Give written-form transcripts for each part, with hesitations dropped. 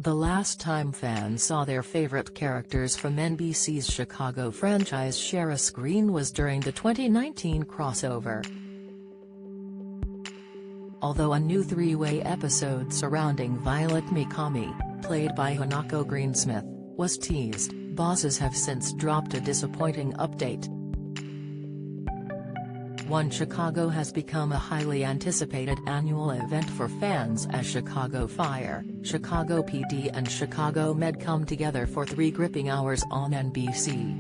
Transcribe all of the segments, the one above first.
The last time fans saw their favorite characters from NBC's Chicago franchise share a screen was during the 2019 crossover. Although a new three-way episode surrounding Violet Mikami, played by Hanako Greensmith, was teased, bosses have since dropped a disappointing update. One Chicago has become a highly anticipated annual event for fans as Chicago Fire, Chicago PD and Chicago Med come together for 3 gripping hours on NBC.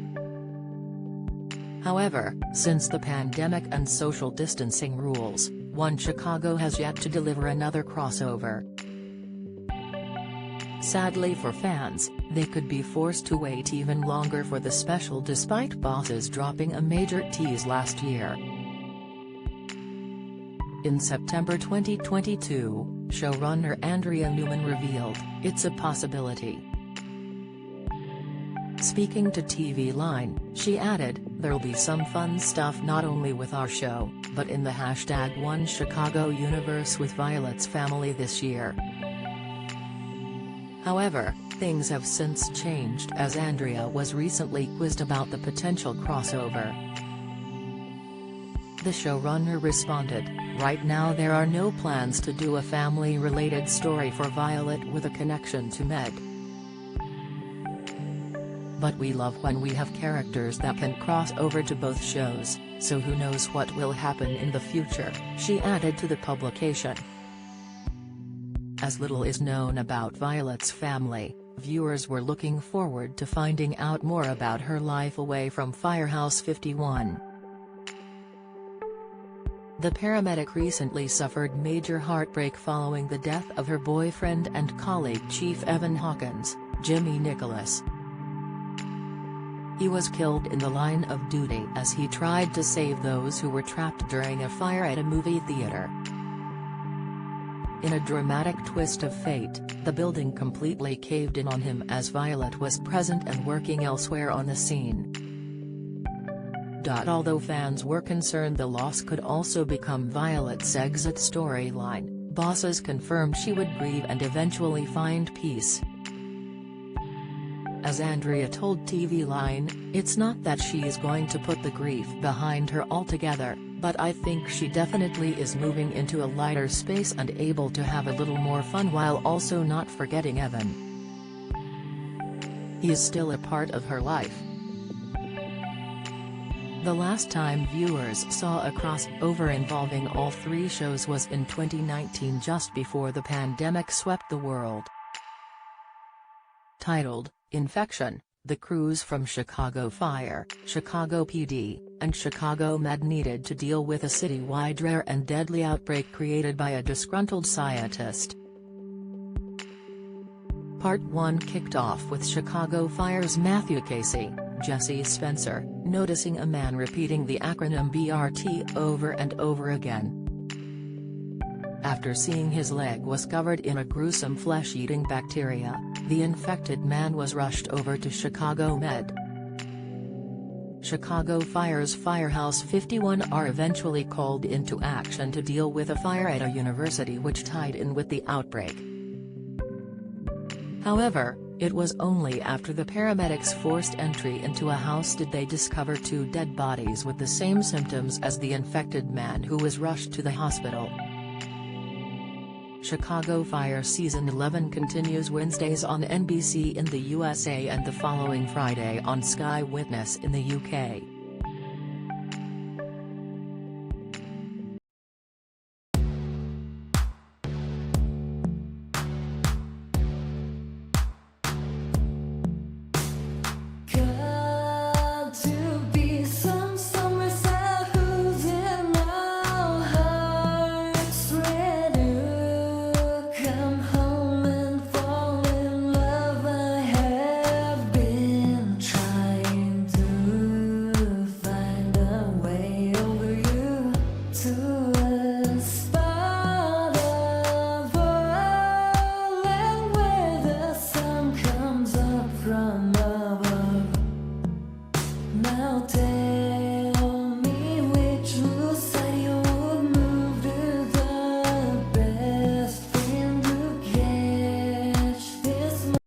However, since the pandemic and social distancing rules, One Chicago has yet to deliver another crossover. Sadly for fans, they could be forced to wait even longer for the special despite bosses dropping a major tease last year. In September 2022, showrunner Andrea Newman revealed, "It's a possibility." Speaking to TV Line, she added, "There'll be some fun stuff not only with our show, but in the #One Chicago universe with Violet's family this year." However, things have since changed as Andrea was recently quizzed about the potential crossover. The showrunner responded, "Right now there are no plans to do a family-related story for Violet with a connection to Med. But we love when we have characters that can cross over to both shows, so who knows what will happen in the future," she added to the publication. As little is known about Violet's family, viewers were looking forward to finding out more about her life away from Firehouse 51. The paramedic recently suffered major heartbreak following the death of her boyfriend and colleague Chief Evan Hawkins, Jimmy Nicholas. He was killed in the line of duty as he tried to save those who were trapped during a fire at a movie theater. In a dramatic twist of fate, the building completely caved in on him as Violet was present and working elsewhere on the scene. Although fans were concerned the loss could also become Violet's exit storyline, bosses confirmed she would grieve and eventually find peace. As Andrea told TV Line, "It's not that she is going to put the grief behind her altogether, but I think she definitely is moving into a lighter space and able to have a little more fun while also not forgetting Evan. He is still a part of her life." The last time viewers saw a crossover involving all 3 shows was in 2019 just before the pandemic swept the world. Titled, "Infection," the crews from Chicago Fire, Chicago PD, and Chicago Med needed to deal with a citywide rare and deadly outbreak created by a disgruntled scientist. Part 1 kicked off with Chicago Fire's Matthew Casey, Jesse Spencer, noticing a man repeating the acronym BRT over and over again. After seeing his leg was covered in a gruesome flesh-eating bacteria, the infected man was rushed over to Chicago Med. Chicago Fire's Firehouse 51 are eventually called into action to deal with a fire at a university which tied in with the outbreak. However, it was only after the paramedics forced entry into a house did they discover 2 dead bodies with the same symptoms as the infected man who was rushed to the hospital. Chicago Fire Season 11 continues Wednesdays on NBC in the USA and the following Friday on Sky Witness in the UK.